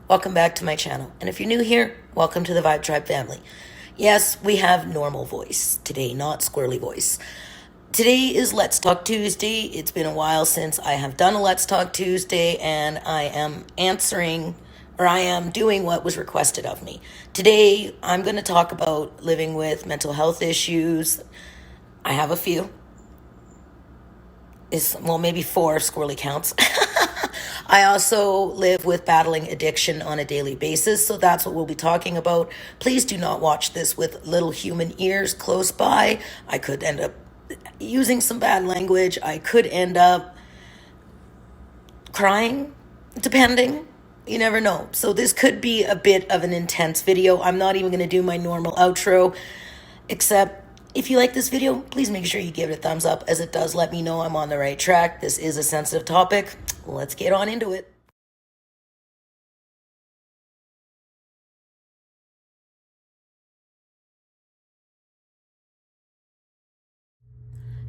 welcome back to my channel. And if you're new here, welcome to the Vibetribe family. Yes, we have normal voice today, not squirrely voice. Today is Let's Talk Tuesday. It's been a while since I have done a Let's Talk Tuesday, and I am doing what was requested of me. Today, I'm going to talk about living with mental health issues. I have a few. Maybe 4 if squirrely counts. I also live with battling addiction on a daily basis, so that's what we'll be talking about. Please do not watch this with little human ears close by. I could end up using some bad language. I could end up crying, depending. You never know. So this could be a bit of an intense video. I'm not even going to do my normal outro, except if you like this video, please make sure you give it a thumbs up, as it does let me know I'm on the right track. This is a sensitive topic. Let's get on into it.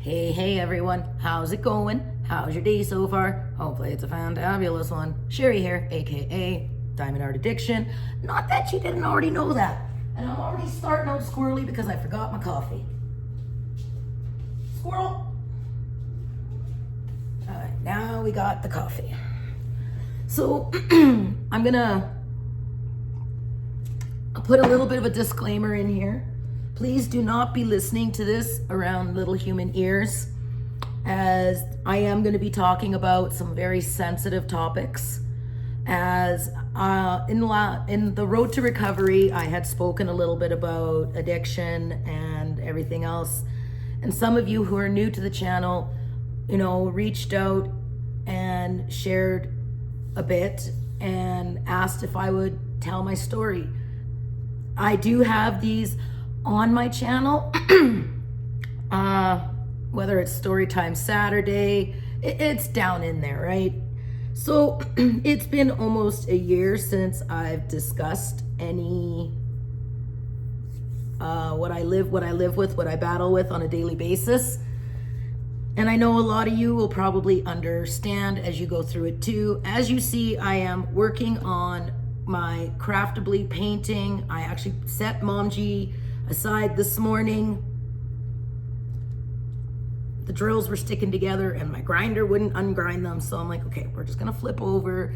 Hey everyone, how's it going? How's your day so far? Hopefully it's a fantabulous one. Cherri here, aka Diamond Art Addiction. Not that you didn't already know that. And I'm already starting out squirrely because I forgot my coffee. Squirrel! Alright, now we got the coffee. So, I'm gonna put a little bit of a disclaimer in here. Please do not be listening to this around little human ears, as I am going to be talking about some very sensitive topics. As in the road to recovery, I had spoken a little bit about addiction and everything else. And some of you who are new to the channel, reached out and shared a bit and asked if I would tell my story. I do have these on my channel, whether it's Storytime Saturday, it's down in there, right? So it's been almost a year since I've discussed any what I live with, what I battle with on a daily basis. And I know a lot of you will probably understand as you go through it too. As you see, I am working on my craftably painting. I actually set Mom G aside this morning. The drills were sticking together and my grinder wouldn't ungrind them. So I'm like, okay, we're just gonna flip over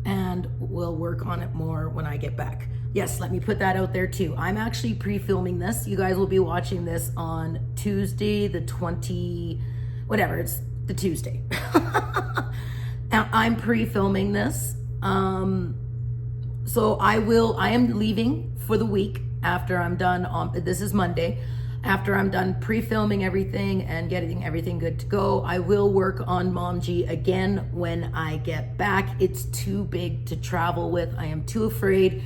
and we'll work on it more when I get back. Yes, let me put that out there too. I'm actually pre-filming this. You guys will be watching this on Tuesday, the 20, whatever, it's the Tuesday. Now I'm pre-filming this. So I am leaving for the week after I'm done this is Monday. After I'm done pre-filming everything and getting everything good to go, I will work on Mom G again when I get back. It's too big to travel with. I am too afraid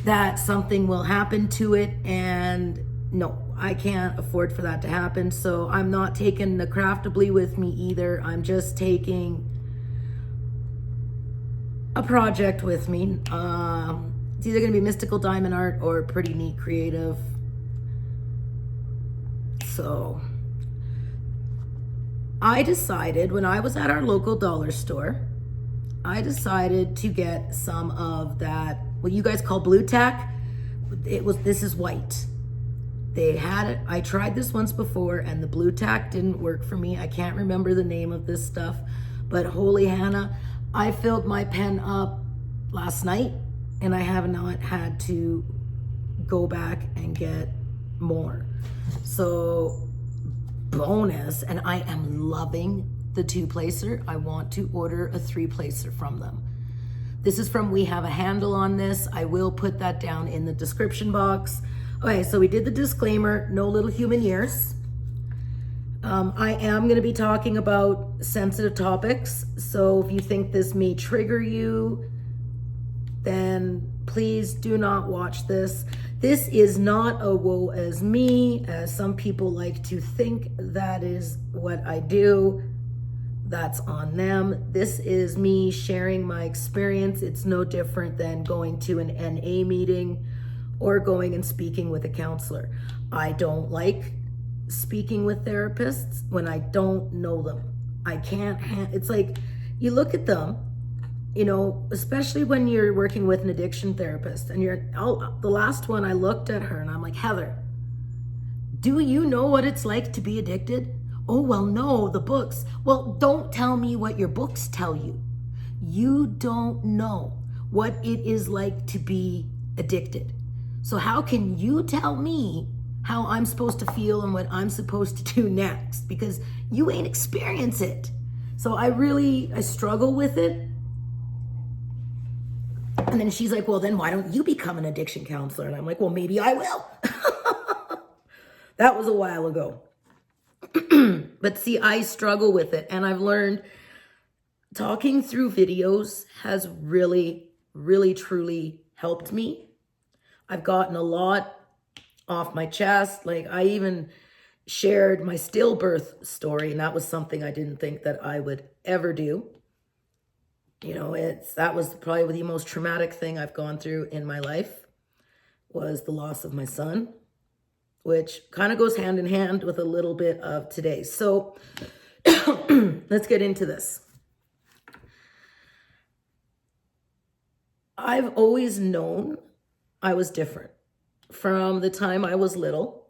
that something will happen to it, and no, I can't afford for that to happen. So I'm not taking the craftably with me either. I'm just taking a project with me. It's either gonna be mystical diamond art or pretty neat creative. So I decided when I was at our local dollar store, I decided to get some of that, what you guys call blue tack. This is white. They had it, I tried this once before and the blue tack didn't work for me. I can't remember the name of this stuff, but holy Hannah, I filled my pen up last night and I have not had to go back and get more. So bonus, and I am loving the 2-placer. I want to order a 3-placer from them. This is from We Have a Handle on This. I will put that down in the description box. Okay, so we did the disclaimer, no little human ears. I am going to be talking about sensitive topics, so if you think this may trigger you, then please do not watch this. This is not a woe as me, as some people like to think that is what I do. That's on them. This is me sharing my experience. It's no different than going to an NA meeting or going and speaking with a counselor. I don't like speaking with therapists when I don't know them. I can't, it's like you look at them you know, especially when you're working with an addiction therapist and the last one, I looked at her and I'm like, Heather, do you know what it's like to be addicted? Oh, well, no, the books. Well, don't tell me what your books tell you. You don't know what it is like to be addicted. So how can you tell me how I'm supposed to feel and what I'm supposed to do next? Because you ain't experienced it. So I struggle with it. And then she's like, well, then why don't you become an addiction counselor? And I'm like, well, maybe I will. That was a while ago. But see, I struggle with it. And I've learned talking through videos has really, really, truly helped me. I've gotten a lot off my chest. Like, I even shared my stillbirth story, and that was something I didn't think that I would ever do. You know, that was probably the most traumatic thing I've gone through in my life, was the loss of my son, which kind of goes hand in hand with a little bit of today. So let's get into this. I've always known I was different. From the time I was little,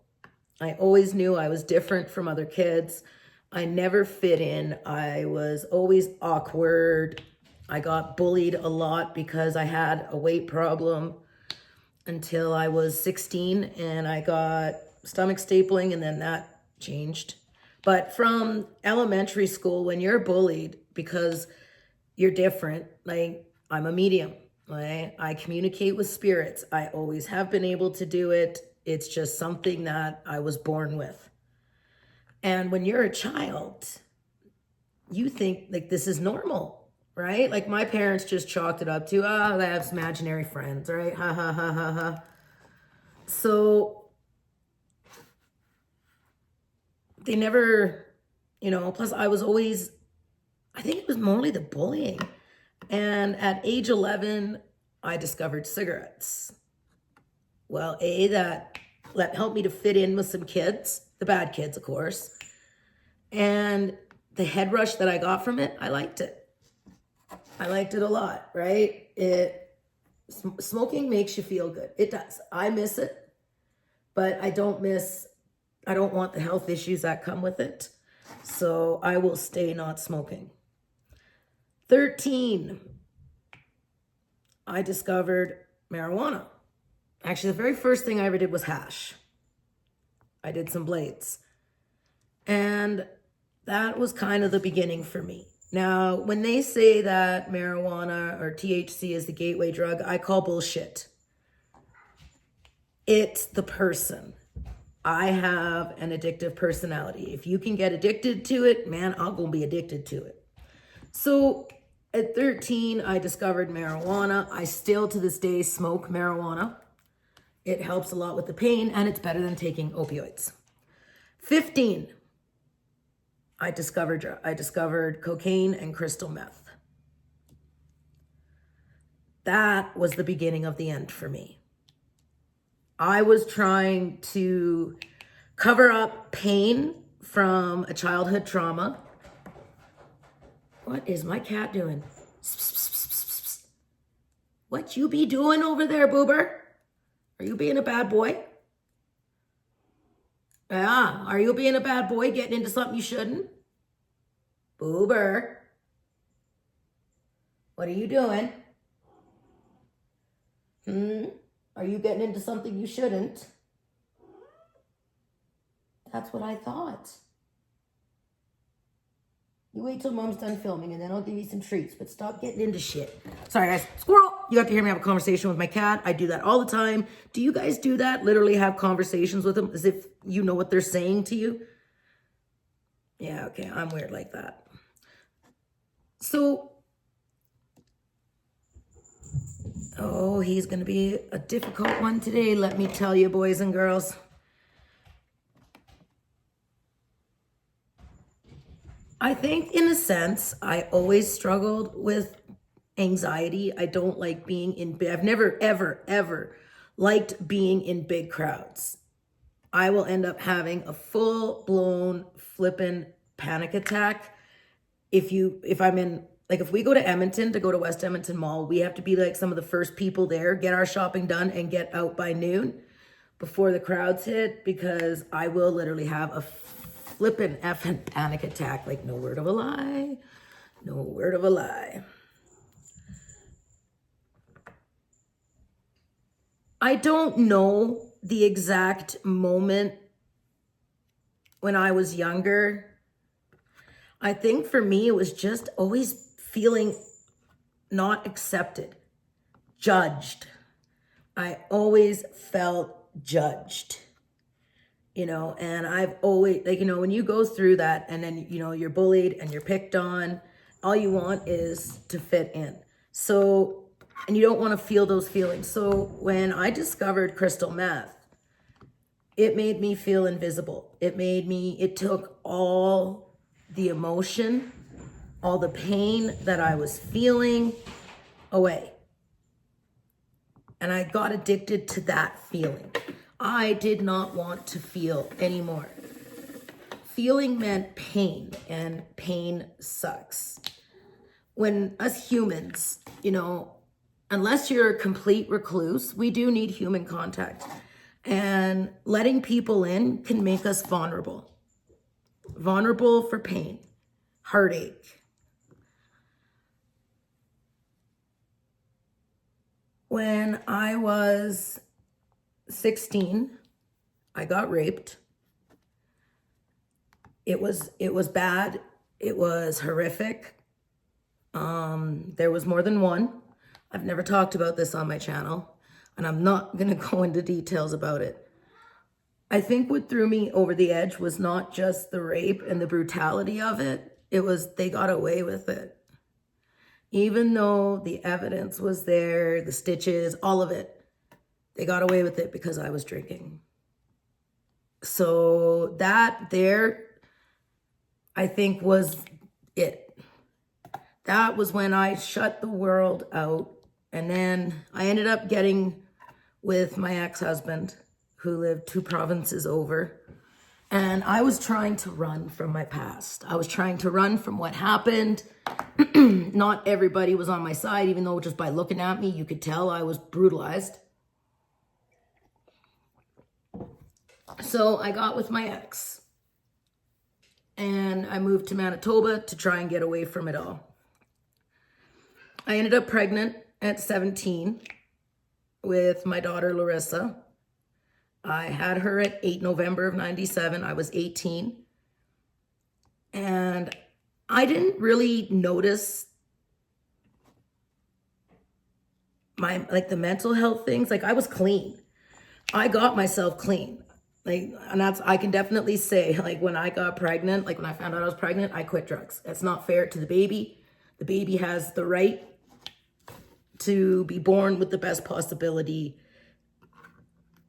I always knew I was different from other kids. I never fit in. I was always awkward. I got bullied a lot because I had a weight problem until I was 16, and I got stomach stapling, and then that changed. But from elementary school, when you're bullied because you're different, like, I'm a medium. Right? I communicate with spirits. I always have been able to do it. It's just something that I was born with. And when you're a child, you think like this is normal, right? Like, my parents just chalked it up to, they have some imaginary friends, right? Ha ha ha ha ha. So they never, you know, plus I think it was mostly the bullying. And at age 11, I discovered cigarettes. Well, that helped me to fit in with some kids, the bad kids, of course. And the head rush that I got from it, I liked it. I liked it a lot, right? Smoking makes you feel good. It does. I miss it, but I don't want the health issues that come with it. So I will stay not smoking. 13, I discovered marijuana. Actually, the very first thing I ever did was hash. I did some blades. And that was kind of the beginning for me. Now, when they say that marijuana or THC is the gateway drug, I call bullshit. It's the person. I have an addictive personality. If you can get addicted to it, man, I'll go be addicted to it. So at 13, I discovered marijuana. I still to this day smoke marijuana. It helps a lot with the pain, and it's better than taking opioids. 15, I discovered cocaine and crystal meth. That was the beginning of the end for me. I was trying to cover up pain from a childhood trauma. What is my cat doing? What you be doing over there, Boober? Are you being a bad boy? Yeah, are you being a bad boy, getting into something you shouldn't? Boober. What are you doing? Are you getting into something you shouldn't? That's what I thought. You wait till Mom's done filming and then I'll give you some treats, but stop getting into shit. Sorry guys, squirrel! You got to hear me have a conversation with my cat. I do that all the time. Do you guys do that? Literally have conversations with them as if you know what they're saying to you? Yeah, okay, I'm weird like that. So, oh, he's going to be a difficult one today, let me tell you, boys and girls. I think in a sense, I always struggled with anxiety. I don't like being I've never, ever, ever liked being in big crowds. I will end up having a full-blown flippin' panic attack if I'm in Like if we go to Edmonton, to go to West Edmonton Mall, we have to be like some of the first people there, get our shopping done and get out by noon before the crowds hit, because I will literally have a flippin' effing panic attack. Like, no word of a lie. No word of a lie. I don't know the exact moment when I was younger. I think for me, it was just always feeling not accepted, judged. I always felt judged, you know, and I've always, like, you know, when you go through that and then, you know, you're bullied and you're picked on, all you want is to fit in. So, and you don't want to feel those feelings. So when I discovered crystal meth, it made me feel invisible. It took all the emotion, all the pain that I was feeling away. And I got addicted to that feeling. I did not want to feel anymore. Feeling meant pain, and pain sucks. When us humans, you know, unless you're a complete recluse, we do need human contact. And letting people in can make us vulnerable. Vulnerable for pain, heartache. When I was 16, I got raped. It was bad. It was horrific. There was more than one. I've never talked about this on my channel, and I'm not going to go into details about it. I think what threw me over the edge was not just the rape and the brutality of it. It was they got away with it. Even though the evidence was there, the stitches, all of it, they got away with it because I was drinking. So that there, I think, was it. That was when I shut the world out. And then I ended up getting with my ex-husband, who lived 2 provinces over. And I was trying to run from my past. I was trying to run from what happened. Not everybody was on my side, even though just by looking at me, you could tell I was brutalized. So I got with my ex. And I moved to Manitoba to try and get away from it all. I ended up pregnant at 17 with my daughter, Larissa. I had her at 8 November of 97. I was 18. And I didn't really notice the mental health things. Like, I was clean. I got myself clean. Like, and I can definitely say, like, when I got pregnant, like when I found out I was pregnant, I quit drugs. That's not fair to the baby. The baby has the right to be born with the best possibility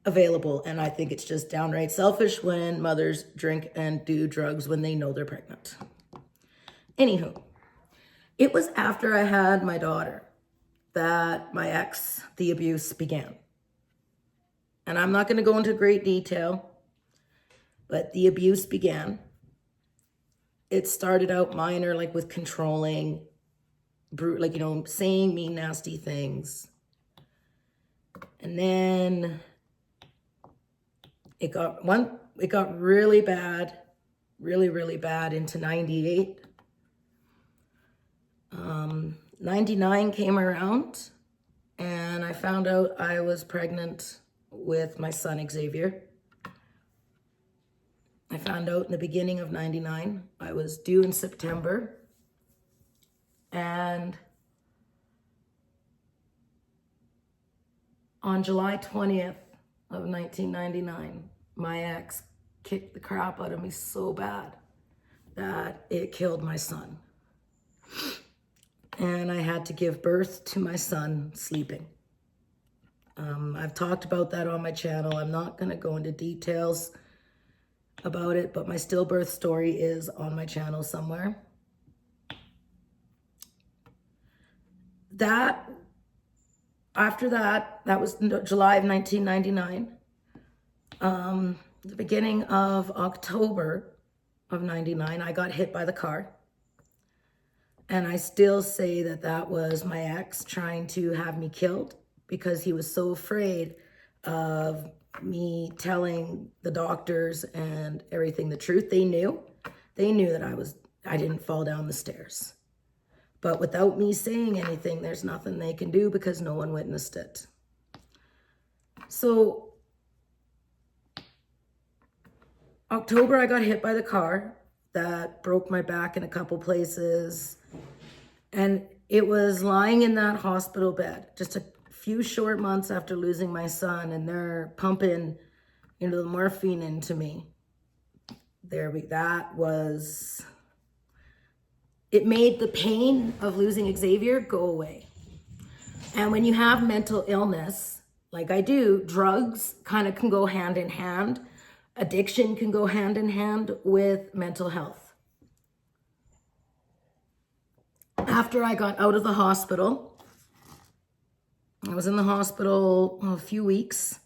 available. And I think it's just downright selfish when mothers drink and do drugs when they know they're pregnant. Anywho, it was after I had my daughter that my ex, the abuse began. And I'm not going to go into great detail, but the abuse began. It started out minor, like with controlling, like, you know, saying mean, nasty things. And then it got really bad, really bad into 98. 99 came around and I found out I was pregnant with my son, Xavier. I found out in the beginning of 99. I was due in September. And on July 20th of 1999, my ex kicked the crap out of me so bad that it killed my son. And I had to give birth to my son sleeping. I've talked about that on my channel. I'm not going to go into details about it, but my stillbirth story is on my channel somewhere. After that was July of 1999. The beginning of October of 99, I got hit by the car. And I still say that that was my ex trying to have me killed because he was so afraid of me telling the doctors and everything the truth. They knew that I didn't fall down the stairs. But without me saying anything, there's nothing they can do because no one witnessed it. So October, I got hit by the car that broke my back in a couple places. And it was lying in that hospital bed just a few short months after losing my son, and they're pumping, the morphine into me. It made the pain of losing Xavier go away. And when you have mental illness, like I do, drugs kind of can go hand in hand. Addiction can go hand in hand with mental health. After I got out of the hospital, I was in the hospital a few weeks.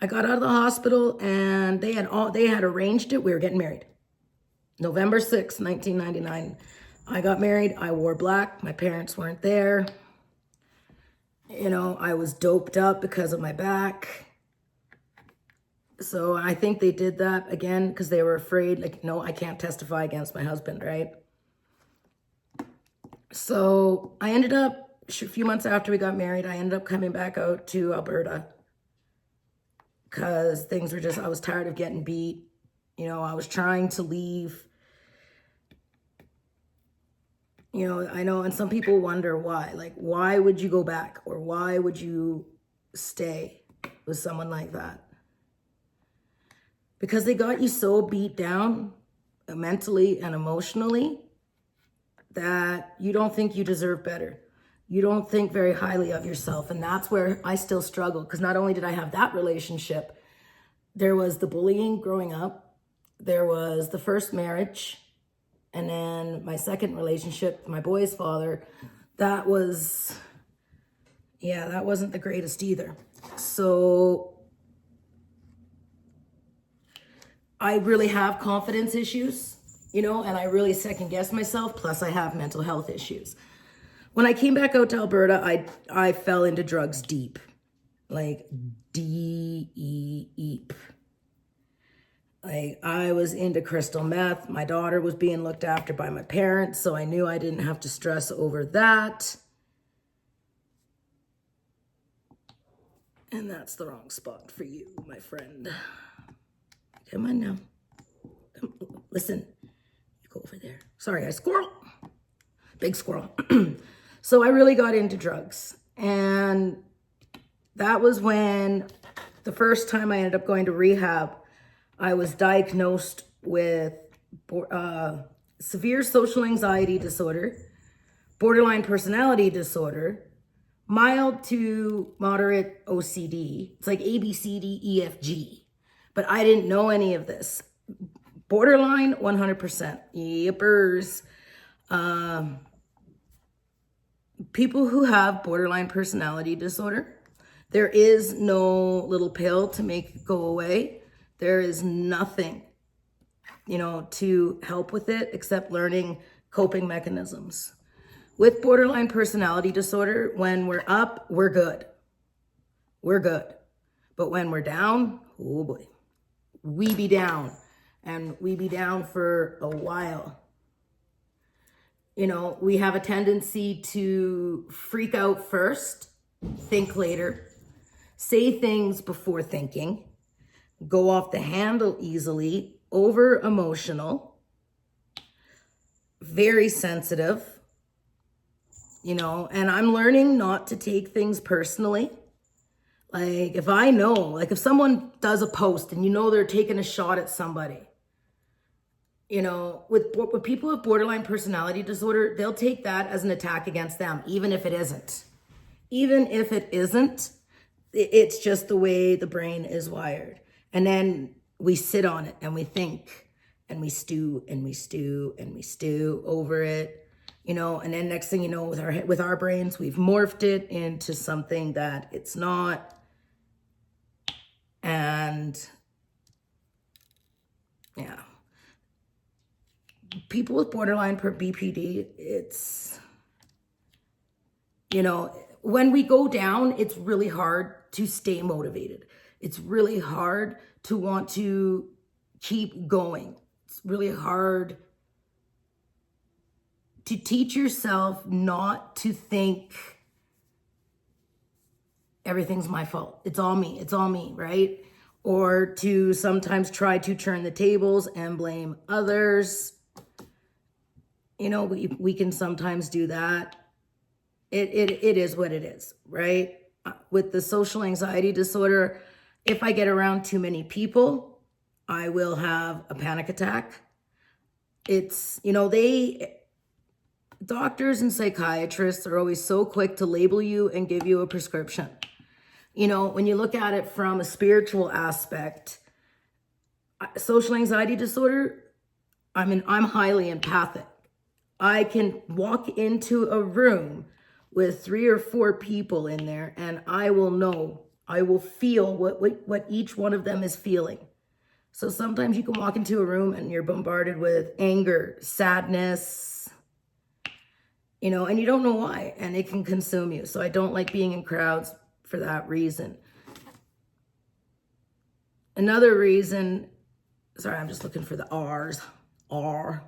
I got out of the hospital and they had arranged it. We were getting married. November 6th, 1999. I got married. I wore black. My parents weren't there. I was doped up because of my back. So I think they did that again because they were afraid, no, I can't testify against my husband, right? So I ended up, a few months after we got married, I ended up coming back out to Alberta because I was tired of getting beat. I was trying to leave. I know, and some people wonder why. Like, why would you go back? Or why would you stay with someone like that? Because they got you so beat down mentally and emotionally that you don't think you deserve better. You don't think very highly of yourself. And that's where I still struggle. Because not only did I have that relationship, there was the bullying growing up. There was the first marriage. And then my second relationship, my boy's father, that wasn't the greatest either. So I really have confidence issues, and I really second guess myself. Plus I have mental health issues. When I came back out to Alberta, I fell into drugs deep, like deep. Like I was into crystal meth. My daughter was being looked after by my parents, so I knew I didn't have to stress over that. And that's the wrong spot for you, my friend. Come on now. Listen, you go over there. Sorry, squirrel. Big squirrel. So I really got into drugs. And that was when the first time I ended up going to rehab, I was diagnosed with severe social anxiety disorder, borderline personality disorder, mild to moderate OCD. It's like A, B, C, D, E, F, G. But I didn't know any of this. Borderline, 100%. Yippers. People who have borderline personality disorder, there is no little pill to make it go away. There is nothing, to help with it except learning coping mechanisms. With borderline personality disorder, when we're up, we're good. We're good. But when we're down, oh boy, we be down. And we be down for a while. We have a tendency to freak out first, think later, say things before thinking, go off the handle easily, over emotional, very sensitive, and I'm learning not to take things personally. Like if someone does a post and they're taking a shot at somebody, with people with borderline personality disorder, they'll take that as an attack against them, even if it isn't. Even if it isn't, it's just the way the brain is wired. And then we sit on it and we think and we stew and we stew and we stew over it, and then next thing you know, with our brains, we've morphed it into something that it's not. And yeah. people with borderline per BPD, it's, you know, when we go down, it's really hard to stay motivated. It's really hard to want to keep going. It's really hard to teach yourself not to think everything's my fault. It's all me, right? Or to sometimes try to turn the tables and blame others. You know, we can sometimes do that. It is what it is, right? With the social anxiety disorder, if I get around too many people, I will have a panic attack. It's, you know, doctors and psychiatrists are always so quick to label you and give you a prescription. You know, when you look at it from a spiritual aspect, social anxiety disorder, I'm highly empathic. I can walk into a room with 3 or 4 people in there, and I will feel what each one of them is feeling. So sometimes you can walk into a room and you're bombarded with anger, sadness, you know, and you don't know why, and it can consume you. So I don't like being in crowds for that reason. Another reason, sorry, I'm just looking for the R's. R.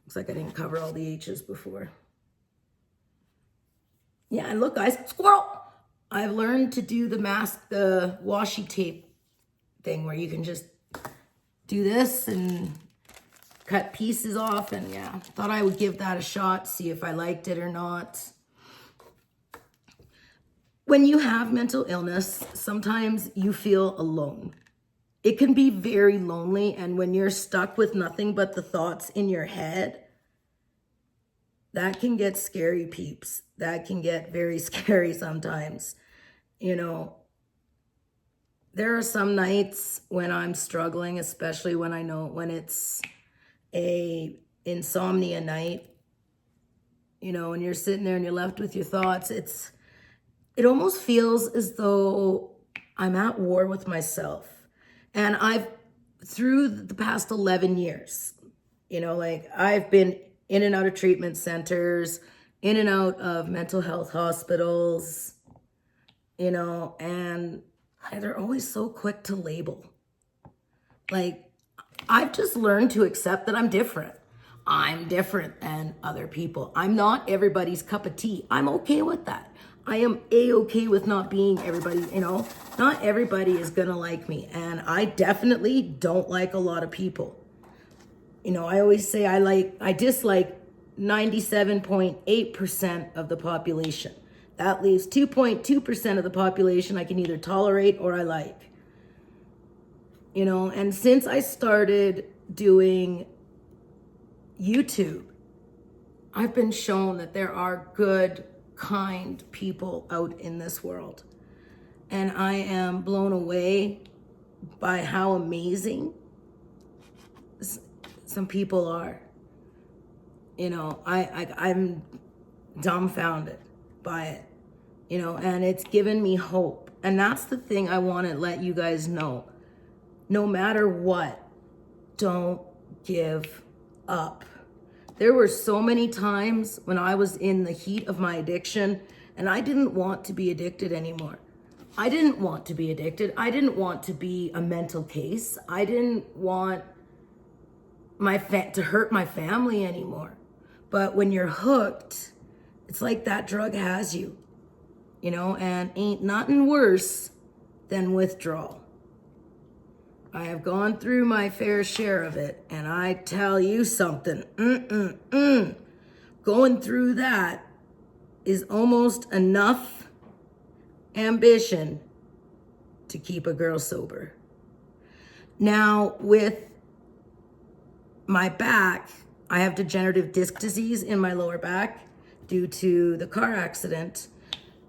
Looks like I didn't cover all the H's before. Yeah, and look, guys, squirrel. I've learned to do the washi tape thing where you can just do this and cut pieces off. And yeah, thought I would give that a shot, see if I liked it or not. When you have mental illness, sometimes you feel alone. It can be very lonely, and when you're stuck with nothing but the thoughts in your head, that can get scary, peeps. That can get very scary sometimes. You know, there are some nights when I'm struggling, especially when I know when it's a insomnia night, you know, and you're sitting there and you're left with your thoughts. It almost feels as though I'm at war with myself. And through the past 11 years, you know, like I've been in and out of treatment centers, in and out of mental health hospitals, you know, and they're always so quick to label. Like, I've just learned to accept that I'm different. I'm different than other people. I'm not everybody's cup of tea. I'm okay with that. I am A-okay with not being everybody, you know. Not everybody is gonna like me. And I definitely don't like a lot of people. You know, I always say I dislike 97.8% of the population. That leaves 2.2% of the population I can either tolerate or I like. You know, and since I started doing YouTube, I've been shown that there are good, kind people out in this world. And I am blown away by how amazing some people are. You know, I'm dumbfounded by it, you know, and it's given me hope. And that's the thing I want to let you guys know. No matter what, don't give up. There were so many times when I was in the heat of my addiction and I didn't want to be addicted anymore. I didn't want to be addicted. I didn't want to be a mental case. I didn't want to hurt my family anymore. But when you're hooked, it's like that drug has you, you know, and ain't nothing worse than withdrawal. I have gone through my fair share of it, and I tell you something, going through that is almost enough ambition to keep a girl sober. Now, with my back, I have degenerative disc disease in my lower back due to the car accident.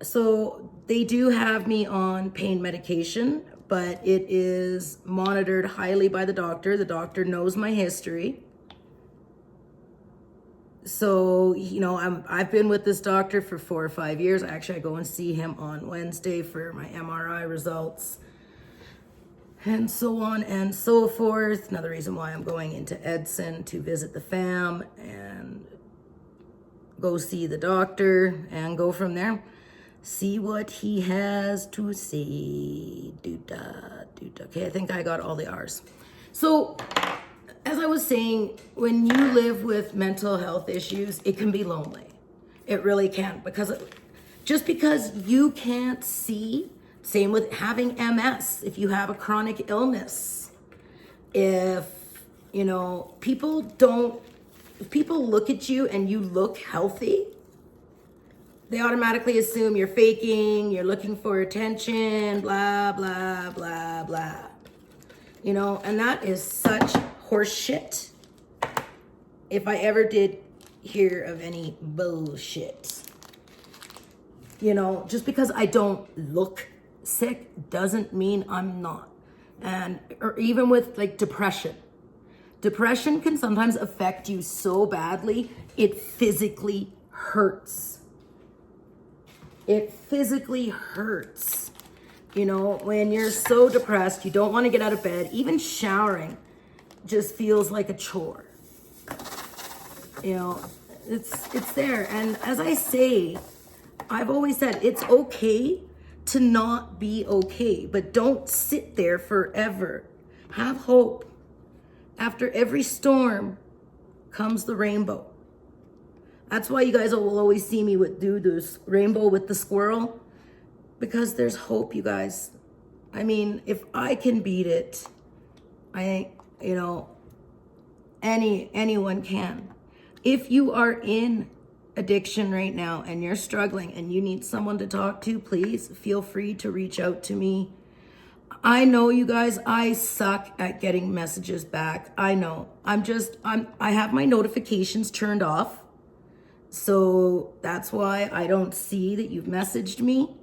So they do have me on pain medication, but it is monitored highly by the doctor. The doctor knows my history. So, you know, I've been with this doctor for 4 or 5 years. Actually, I go and see him on Wednesday for my MRI results. and so on and so forth. Another reason why I'm going into Edson to visit the fam and go see the doctor and go from there. See what he has to say. Okay, I think I got all the R's. So, as I was saying, when you live with mental health issues, it can be lonely. It really can. Just because you can't see, same with having MS, if you have a chronic illness, if people look at you and you look healthy, they automatically assume you're faking, you're looking for attention, blah, blah, blah, blah. And that is such horse shit. If I ever did hear of any bullshit. Just because I don't look sick doesn't mean I'm not. Or even with depression. Depression can sometimes affect you so badly, it physically hurts. It physically hurts. When you're so depressed, you don't want to get out of bed. Even showering just feels like a chore. It's there. And as I say, I've always said it's okay to not be okay, but don't sit there forever. Have hope. After every storm comes the rainbow. That's why you guys will always see me do this rainbow with the squirrel, because there's hope, you guys. I mean, if I can beat it, anyone can. If you are in addiction right now and you're struggling and you need someone to talk to, please feel free to reach out to me. I know, you guys, I suck at getting messages back. I know. I have my notifications turned off. So that's why I don't see that you've messaged me.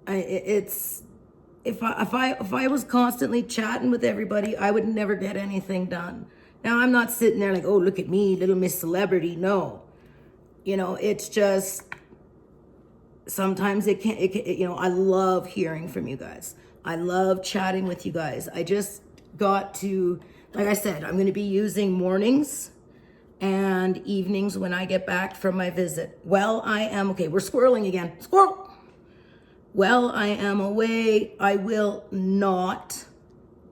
If I was constantly chatting with everybody, I would never get anything done. Now, I'm not sitting there like, oh, look at me, little Miss Celebrity. No. It's just, sometimes it can't, I love hearing from you guys. I love chatting with you guys. I just got to, like I said, I'm going to be using mornings and evenings when I get back from my visit. We're squirreling again. Squirrel. While I am away, I will not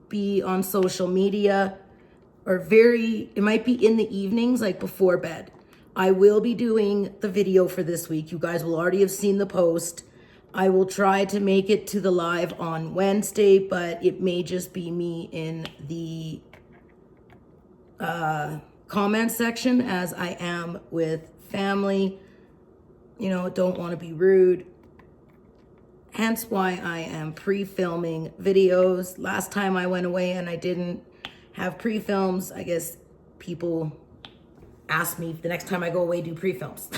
be on social media, it might be in the evenings, like before bed. I will be doing the video for this week. You guys will already have seen the post. I will try to make it to the live on Wednesday, but it may just be me in the comment section, as I am with family. Don't want to be rude. Hence why I am pre-filming videos. Last time I went away and I didn't have pre-films, I guess people asked me the next time I go away, do pre-films.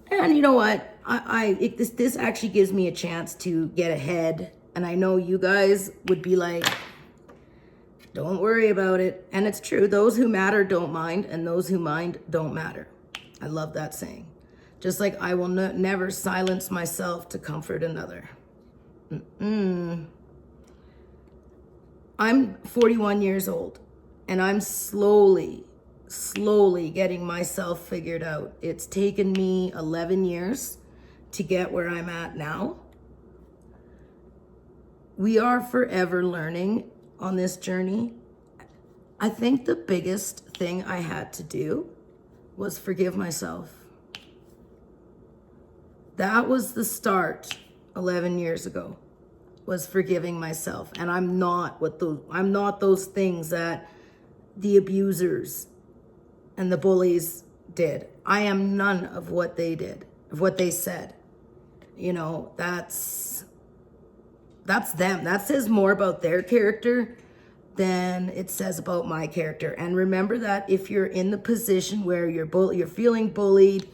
And you know what? This actually gives me a chance to get ahead. And I know you guys would be like, don't worry about it. And it's true. Those who matter don't mind, and those who mind don't matter. I love that saying. Just like I will never silence myself to comfort another. I'm 41 years old, and I'm slowly getting myself figured out. It's taken me 11 years to get where I'm at now. We are forever learning on this journey. I think the biggest thing I had to do was forgive myself. That was the start 11 years ago, was forgiving myself. And I'm not those things that the abusers and the bullies did. I am none of what they did, of what they said. That's them. That says more about their character than it says about my character. And remember that if you're in the position where you're feeling bullied,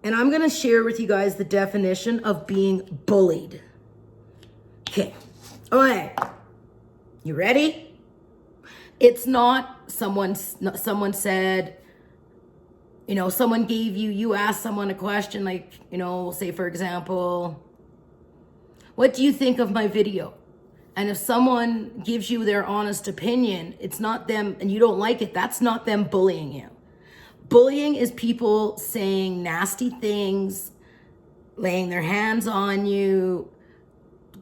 and I'm going to share with you guys the definition of being bullied. Okay. You ready? It's not someone said, someone gave you asked someone a question, like, say for example, What do you think of my video? And if someone gives you their honest opinion, it's not them, and you don't like it, that's not them bullying you. Bullying is people saying nasty things, laying their hands on you,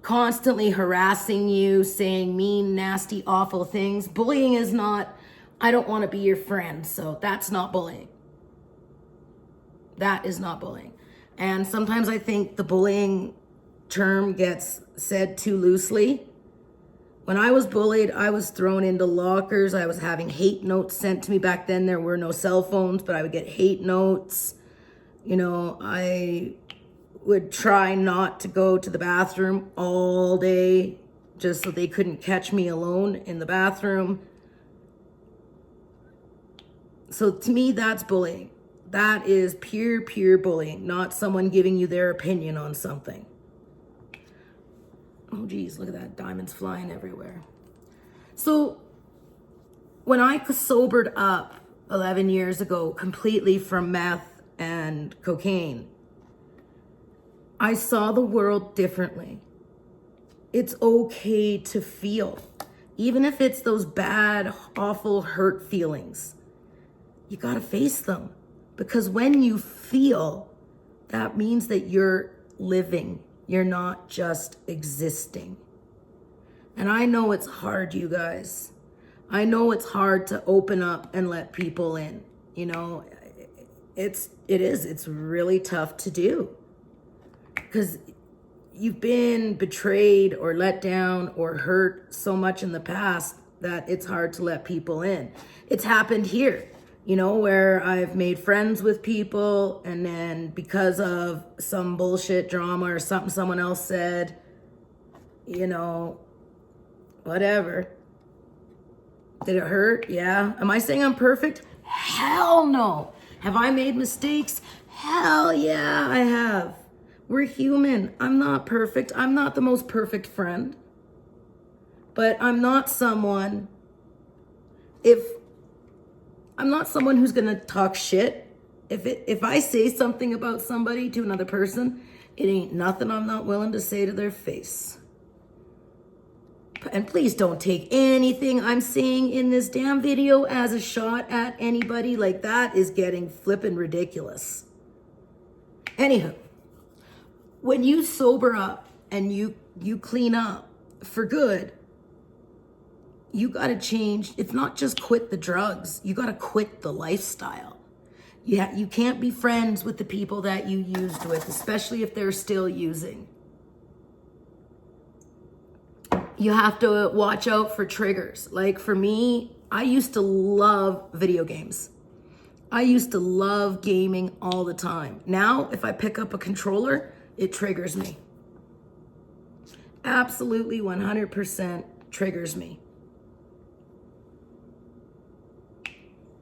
constantly harassing you, saying mean, nasty, awful things. Bullying is not, I don't want to be your friend, so that's not bullying. That is not bullying. And sometimes I think the bullying term gets said too loosely. When I was bullied, I was thrown into lockers. I was having hate notes sent to me. Back then, there were no cell phones, but I would get hate notes. You know, I would try not to go to the bathroom all day just so they couldn't catch me alone in the bathroom. So to me, that's bullying. That is pure bullying, not someone giving you their opinion on something. Oh geez, look at that, diamonds flying everywhere. So when I sobered up 11 years ago completely from meth and cocaine, I saw the world differently. It's okay to feel, even if it's those bad, awful, hurt feelings. You gotta face them, because when you feel, that means that you're living. You're not just existing. And I know it's hard, you guys. I know it's hard to open up and let people in. You know, it's really tough to do. Because you've been betrayed or let down or hurt so much in the past that it's hard to let people in. It's happened here. You know, where I've made friends with people, and then because of some bullshit drama or something someone else said, you know, whatever. Did it hurt? Yeah. Am I saying I'm perfect? Hell no. Have I made mistakes? Hell yeah, I have. We're human. I'm not perfect. I'm not the most perfect friend. But I'm not someone, I'm not someone who's gonna talk shit. If I say something about somebody to another person, it ain't nothing I'm not willing to say to their face. And please don't take anything I'm saying in this damn video as a shot at anybody. Like, that is getting flippin' ridiculous. Anywho, when you sober up and you clean up for good, you got to change. It's not just quit the drugs. You got to quit the lifestyle. You can't be friends with the people that you used with, especially if they're still using. You have to watch out for triggers. Like for me, I used to love video games. I used to love gaming all the time. Now, if I pick up a controller, it triggers me. Absolutely 100% triggers me.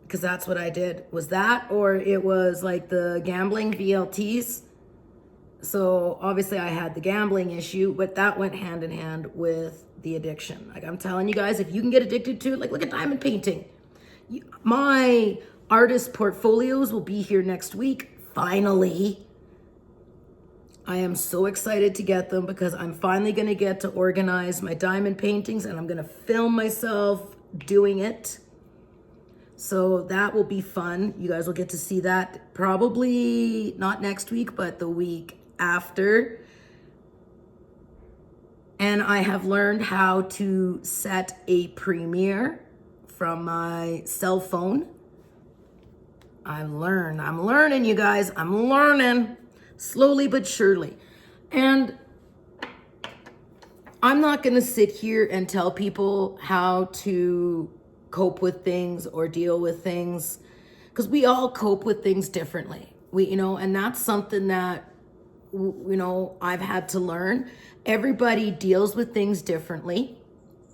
Because that's what I did. Was that, or it was like the gambling VLTs. So obviously I had the gambling issue, but that went hand in hand with the addiction. Like I'm telling you guys, if you can get addicted to it, like look at diamond painting. My artist portfolios will be here next week. Finally. I am so excited to get them because I'm finally going to get to organize my diamond paintings, and I'm going to film myself doing it. So that will be fun. You guys will get to see that probably not next week, but the week after. And I have learned how to set a premiere from my cell phone. I'm learning, you guys. I'm learning slowly but surely. And I'm not going to sit here and tell people how to cope with things or deal with things, because we all cope with things differently. And that's something that, I've had to learn. Everybody deals with things differently.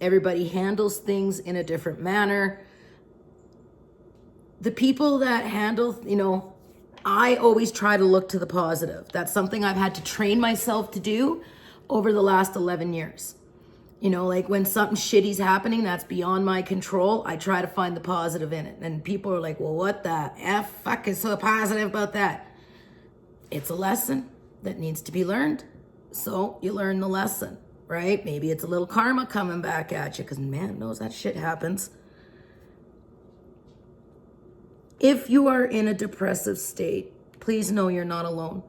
Everybody handles things in a different manner. The people that handle, I always try to look to the positive. That's something I've had to train myself to do over the last 11 years. Like when something shitty's happening that's beyond my control, I try to find the positive in it. And people are like, well, what the F fuck is so positive about that? It's a lesson that needs to be learned. So you learn the lesson, right? Maybe it's a little karma coming back at you, because man knows that shit happens. If you are in a depressive state, please know you're not alone.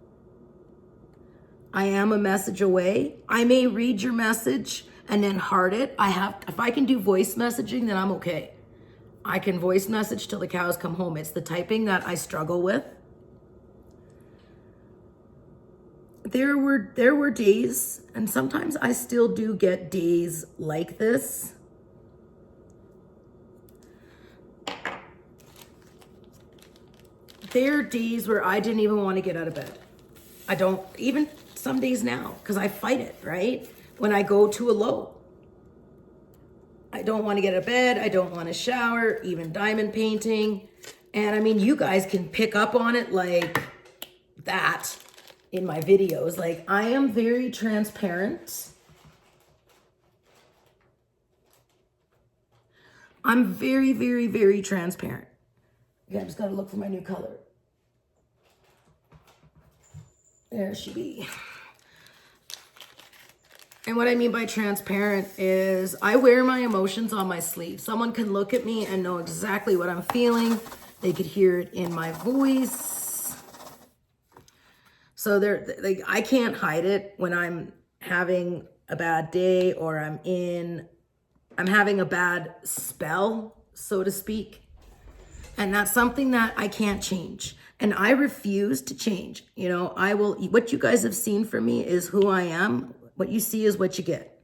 I am a message away. I may read your message and then heart it. If I can do voice messaging, then I'm okay. I can voice message till the cows come home. It's the typing that I struggle with. There were days, and sometimes I still do get days like this. There are days where I didn't even want to get out of bed. I don't, even some days now, because I fight it, right? When I go to a low. I don't want to get out of bed. I don't want to shower, even diamond painting. And I mean, you guys can pick up on it like that in my videos. Like, I am very transparent. I'm very, very, very transparent. Yeah, I just gotta look for my new color. There she be. And what I mean by transparent is I wear my emotions on my sleeve. Someone can look at me and know exactly what I'm feeling. They could hear it in my voice. So I can't hide it when I'm having a bad day or I'm having a bad spell, so to speak. And that's something that I can't change. And I refuse to change. You know, what you guys have seen from me is who I am. What you see is what you get.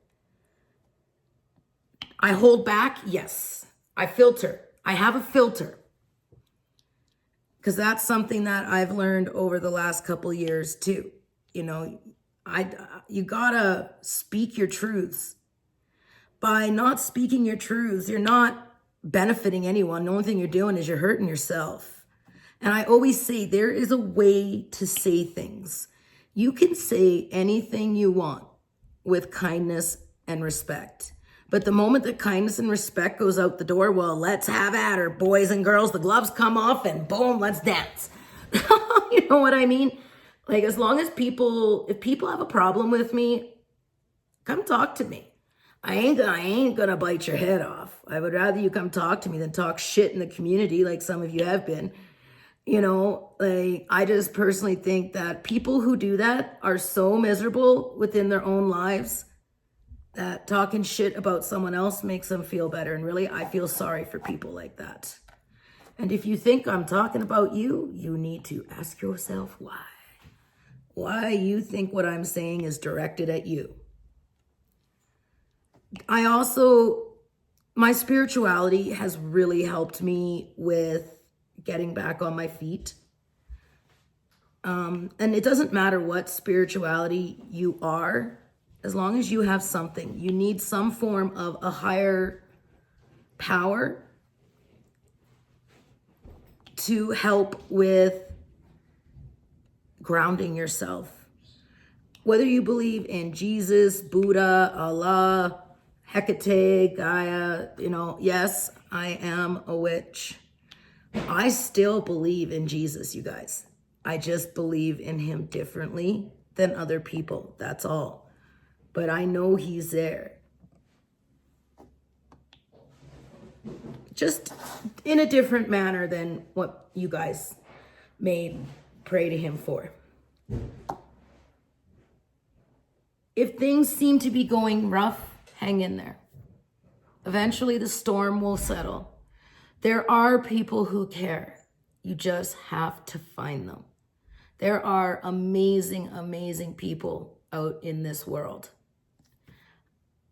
I hold back, yes. I filter. I have a filter. Because that's something that I've learned over the last couple years too. You know, you gotta speak your truths. By not speaking your truths, you're not benefiting anyone. The only thing you're doing is you're hurting yourself. And I always say there is a way to say things. You can say anything you want with kindness and respect. But the moment that kindness and respect goes out the door, well, let's have at her, boys and girls. The gloves come off and boom, let's dance. You know what I mean? Like, as long as if people have a problem with me, come talk to me. I ain't gonna bite your head off. I would rather you come talk to me than talk shit in the community like some of you have been. You know, like, I just personally think that people who do that are so miserable within their own lives that talking shit about someone else makes them feel better. And really, I feel sorry for people like that. And if you think I'm talking about you, you need to ask yourself why. Why you think what I'm saying is directed at you. My spirituality has really helped me with getting back on my feet. And it doesn't matter what spirituality you are, as long as you have something. You need some form of a higher power to help with grounding yourself. Whether you believe in Jesus, Buddha, Allah, Hecate, Gaia, you know, yes, I am a witch. I still believe in Jesus, you guys. I just believe in him differently than other people. That's all. But I know he's there. Just in a different manner than what you guys may pray to him for. If things seem to be going rough, hang in there. Eventually the storm will settle. There are people who care. You just have to find them. There are amazing, amazing people out in this world.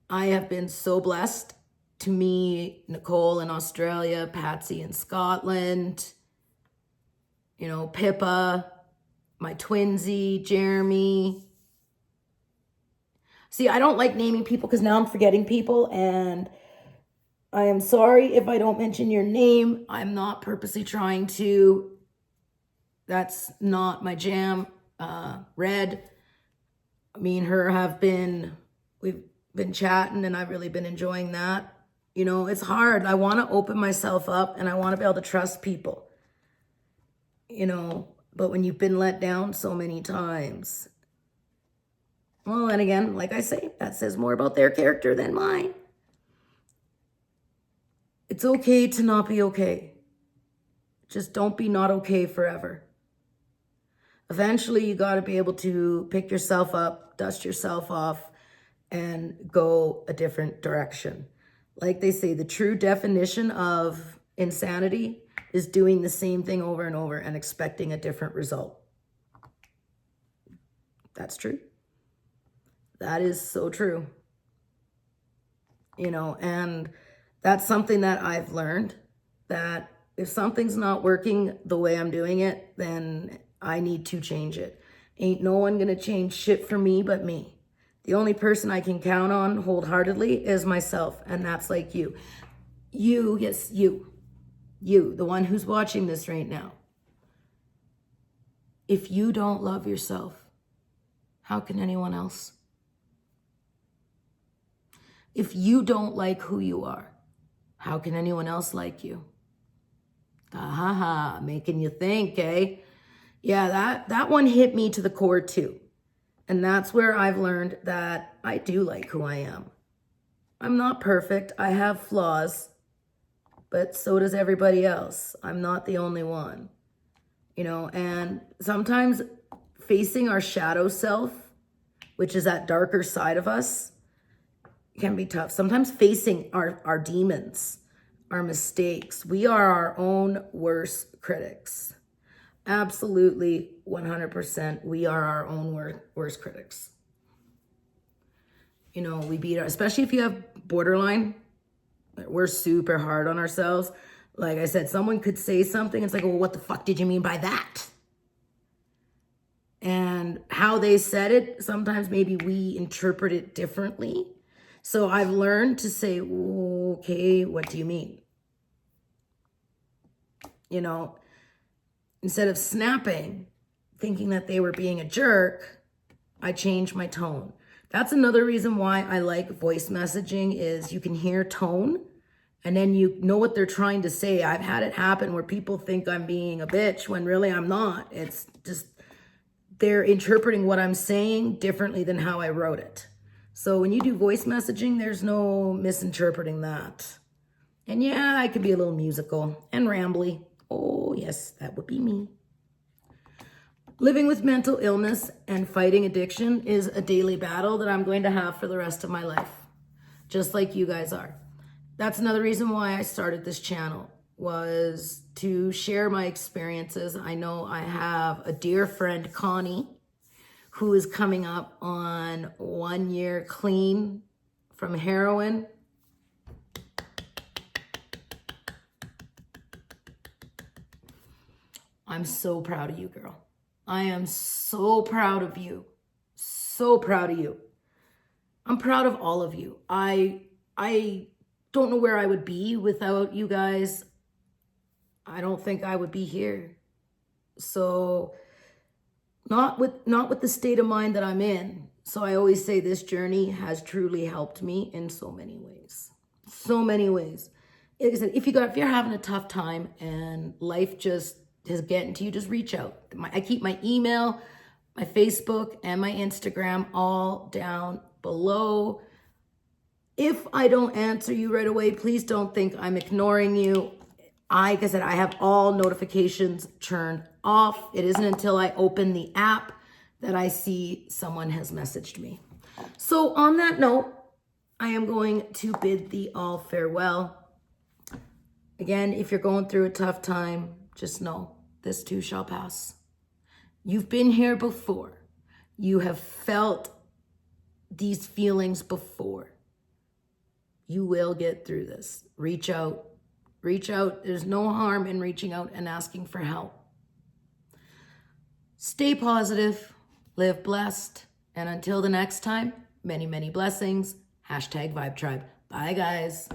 I have been so blessed to meet Nicole in Australia, Patsy in Scotland, you know, Pippa, my twinsy, Jeremy. See, I don't like naming people because now I'm forgetting people, and I am sorry if I don't mention your name. I'm not purposely trying to. That's not my jam. Red, me and her we've been chatting, and I've really been enjoying that. You know, it's hard. I want to open myself up, and I want to be able to trust people. You know, but when you've been let down so many times, Well, and again, like I say, that says more about their character than mine. It's okay to not be okay. Just don't be not okay forever. Eventually, you got to be able to pick yourself up, dust yourself off, and go a different direction. Like they say, the true definition of insanity is doing the same thing over and over and expecting a different result. That's true. That is so true. You know, and that's something that I've learned, that if something's not working the way I'm doing it, then I need to change it. Ain't no one gonna change shit for me but me. The only person I can count on wholeheartedly is myself, and that's like you. You, yes, you, the one who's watching this right now. If you don't love yourself, how can anyone else? If you don't like who you are, how can anyone else like you? Making you think, eh? Yeah, that one hit me to the core too. And that's where I've learned that I do like who I am. I'm not perfect. I have flaws, but so does everybody else. I'm not the only one. You know, and sometimes facing our shadow self, which is that darker side of us, can be tough. Sometimes facing our demons, our mistakes. We are our own worst critics. Absolutely, 100%. We are our own worst critics. You know, we beat, especially if you have borderline, we're super hard on ourselves. Like I said, someone could say something. It's like, well, what the fuck did you mean by that? And how they said it, sometimes maybe we interpret it differently. So I've learned to say, okay, what do you mean? You know, instead of snapping, thinking that they were being a jerk, I changed my tone. That's another reason why I like voice messaging, is you can hear tone and then you know what they're trying to say. I've had it happen where people think I'm being a bitch when really I'm not. It's just they're interpreting what I'm saying differently than how I wrote it. So when you do voice messaging, there's no misinterpreting that. And yeah, I could be a little musical and rambly. Oh yes, that would be me. Living with mental illness and fighting addiction is a daily battle that I'm going to have for the rest of my life, just like you guys are. That's another reason why I started this channel, was to share my experiences. I know I have a dear friend, Connie, who is coming up on 1 year clean from heroin. I'm so proud of you, girl. I am so proud of you. So proud of you. I'm proud of all of you. I don't know where I would be without you guys. I don't think I would be here. So not with the state of mind that I'm in. So I always say this journey has truly helped me in so many ways. So many ways. Like I said, if you're having a tough time and life just is getting to you, just reach out. I keep my email, my Facebook, and my Instagram all down below. If I don't answer you right away, please don't think I'm ignoring you. Like I said, I have all notifications turned off. It isn't until I open the app that I see someone has messaged me. So on that note, I am going to bid thee all farewell. Again, if you're going through a tough time, just know this too shall pass. You've been here before. You have felt these feelings before. You will get through this. Reach out. Reach out. There's no harm in reaching out and asking for help. Stay positive. Live blessed. And until the next time, many, many blessings. #Vibetribe. Bye, guys.